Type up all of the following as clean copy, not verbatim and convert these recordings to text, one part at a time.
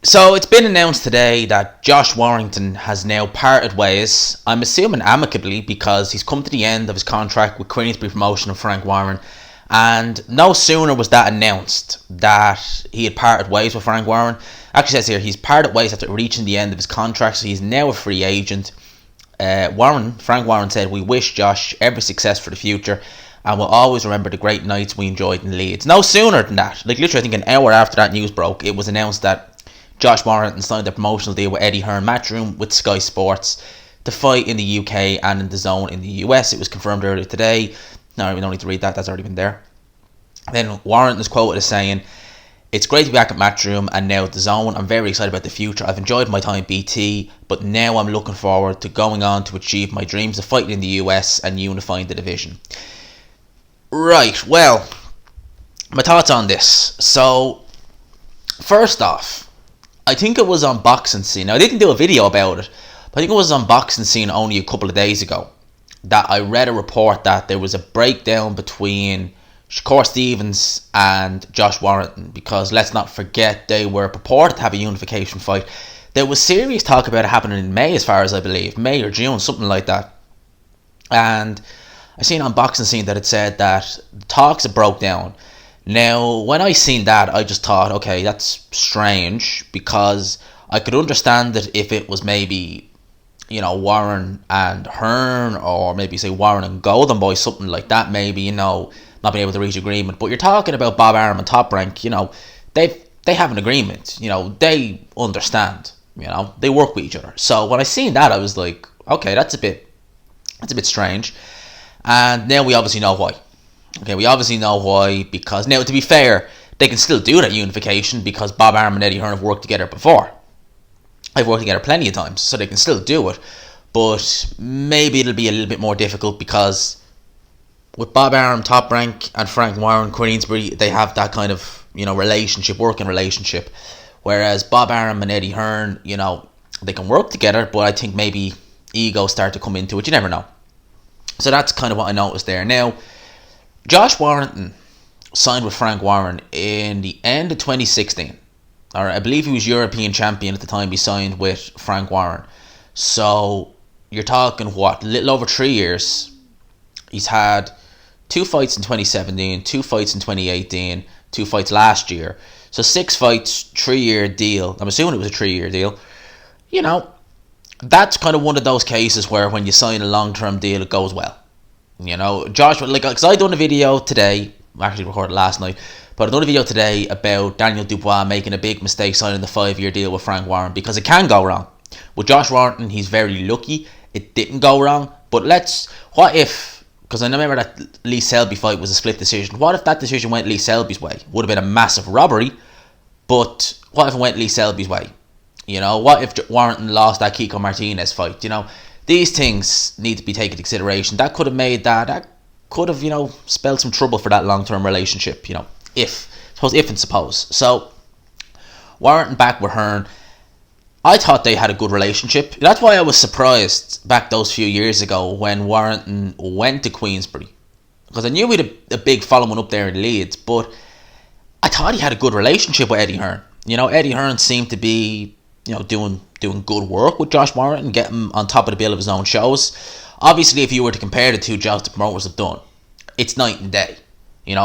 So it's been announced today that Josh Warrington has now parted ways. I'm assuming amicably because he's come to the end of his contract with Queensbury Promotion and Frank Warren. And no sooner was that announced that he had parted ways with Frank Warren. Actually says here he's parted ways after reaching the end of his contract, so he's now a free agent. Frank Warren said, "We wish Josh every success for the future and we'll always remember the great nights we enjoyed in Leeds." No sooner than that, like literally I think an hour after that news broke, it was announced that Josh Warrington signed a promotional deal with Eddie Hearn Matchroom with Sky Sports to fight in the UK and in the Zone in the US. It was confirmed earlier today. No, we don't need to read that, that's already been there. Then Warrington is quoted as saying, "It's great to be back at Matchroom and now at the Zone. I'm very excited about the future. I've enjoyed my time at BT, but now I'm looking forward to going on to achieve my dreams of fighting in the US and unifying the division." Right, well, my thoughts on this. So, first off, I think it was on Boxing Scene. Now, I didn't do a video about it, but I think it was on Boxing Scene only a couple of days ago that I read a report that there was a breakdown between Shakur Stevens and Josh Warrington, because let's not forget they were purported to have a unification fight. There was serious talk about it happening in May, as far as I believe, May or June, something like that. And I seen on Boxing Scene that it said that the talks had broke down. Now, when I seen that, I just thought, okay, that's strange, because I could understand it if it was maybe, Warren and Hearn, or maybe say Warren and Golden Boy, something like that, maybe, not being able to reach agreement. But you're talking about Bob Arum and Top Rank, they have an agreement, they understand, they work with each other. So when I seen that, I was like, okay, that's a bit strange. And now we obviously know why. Okay, we obviously know why, because now, to be fair, they can still do that unification because Bob Arum and Eddie Hearn have worked together before. They've worked together plenty of times, so they can still do it. But maybe it'll be a little bit more difficult because with Bob Arum, Top Rank, and Frank Warren, Queensbury, they have that kind of, working relationship. Whereas Bob Arum and Eddie Hearn, they can work together, but I think maybe egos start to come into it. You never know. So that's kind of what I noticed there. Now, Josh Warrington signed with Frank Warren in the end of 2016. Or I believe he was European champion at the time he signed with Frank Warren. So you're talking, a little over 3 years. He's had 2 fights in 2017, 2 fights in 2018, 2 fights last year. So 6 fights, 3-year deal. I'm assuming it was a 3-year deal. That's kind of one of those cases where when you sign a long-term deal, it goes well. Josh, because I done a video today, actually recorded last night, but I done a video today about Daniel Dubois making a big mistake signing the 5-year deal with Frank Warren, because it can go wrong. With Josh Warrington, he's very lucky it didn't go wrong. But what if, because I remember that Lee Selby fight was a split decision, what if that decision went Lee Selby's way? Would have been a massive robbery, but what if it went Lee Selby's way? What if Warrington lost that Kiko Martinez fight? These things need to be taken into consideration. That could have spelled some trouble for that long-term relationship, if and suppose. So, Warrington back with Hearn. I thought they had a good relationship. That's why I was surprised back those few years ago when Warrington went to Queensbury. Because I knew we had a big following up there in Leeds, but I thought he had a good relationship with Eddie Hearn. Eddie Hearn seemed to be, doing good work with Josh Warrington, getting him on top of the bill of his own shows. Obviously, if you were to compare the two jobs the promoters have done, it's night and day.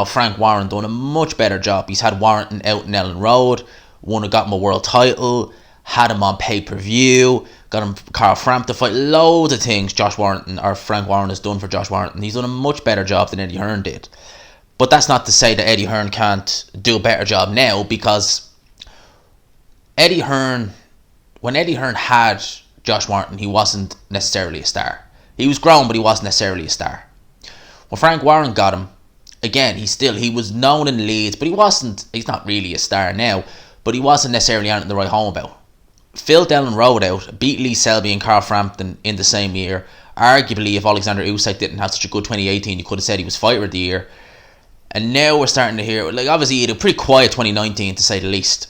Frank Warren done a much better job. He's had Warrington out in Ellen Road, got him a world title, had him on pay-per-view, got him Carl Frampton fight, loads of things Frank Warren has done for Josh Warrington. He's done a much better job than Eddie Hearn did. But that's not to say that Eddie Hearn can't do a better job now, because when Eddie Hearn had Josh Warrington, he wasn't necessarily a star. He was grown, but he wasn't necessarily a star. When Frank Warren got him, again, he was known in Leeds, but he's not really a star now, but he wasn't necessarily anything to write home about. Phil Ellen Road out, beat Lee Selby and Carl Frampton in the same year. Arguably, if Alexander Usyk didn't have such a good 2018, you could have said he was fighter of the year. And now we're starting to hear, obviously he had a pretty quiet 2019 to say the least.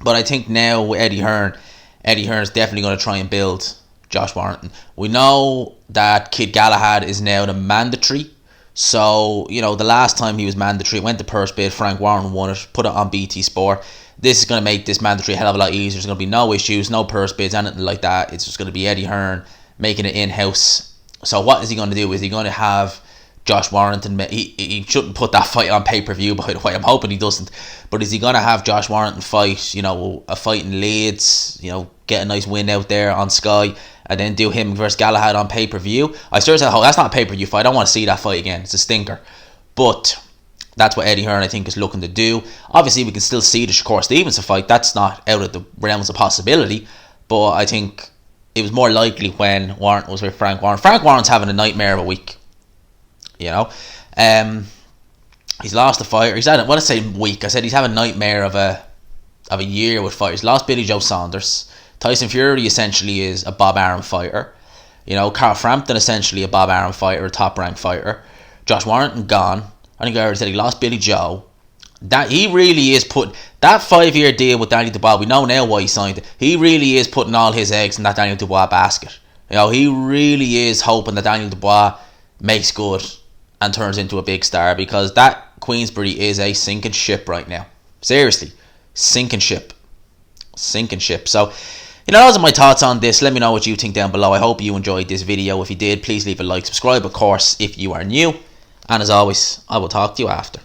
But I think now with Eddie Hearn is definitely going to try and build Josh Warrington. We know that Kid Galahad is now the mandatory. So, the last time he was mandatory, it went to purse bid. Frank Warren won it, put it on BT Sport. this is going to make this mandatory a hell of a lot easier. There's going to be no issues, no purse bids, anything like that. It's just going to be Eddie Hearn making it in-house. So what is he going to do? Is he going to have Josh Warrington? He shouldn't put that fight on pay-per-view, by the way. I'm hoping he doesn't. But is he going to have Josh Warrington fight, a fight in Leeds, get a nice win out there on Sky, and then do him versus Galahad on pay-per-view? I seriously hope that's not a pay-per-view fight. I don't want to see that fight again. It's a stinker. But that's what Eddie Hearn, I think, is looking to do. Obviously, we can still see the Shakur Stevenson fight. That's not out of the realms of possibility. But I think it was more likely when Warrington was with Frank Warren. Frank Warren's having a nightmare of a week. He's lost a fighter. He's had, when I say week, I said he's having a nightmare of a year with fighters. Lost Billy Joe Saunders. Tyson Fury essentially is a Bob Arum fighter. Carl Frampton essentially a Bob Arum fighter, a top ranked fighter. Josh Warrington gone. I think I already said he lost Billy Joe. That he really is putting that 5-year deal with Daniel Dubois. We know now why he signed it. He really is putting all his eggs in that Daniel Dubois basket. He really is hoping that Daniel Dubois makes good and turns into a big star, because that Queensbury is a sinking ship right now. Seriously, sinking ship. So, those are my thoughts on this. Let me know what you think down below. I hope you enjoyed this video. If you did, please leave a like, subscribe, of course, if you are new. And as always, I will talk to you after.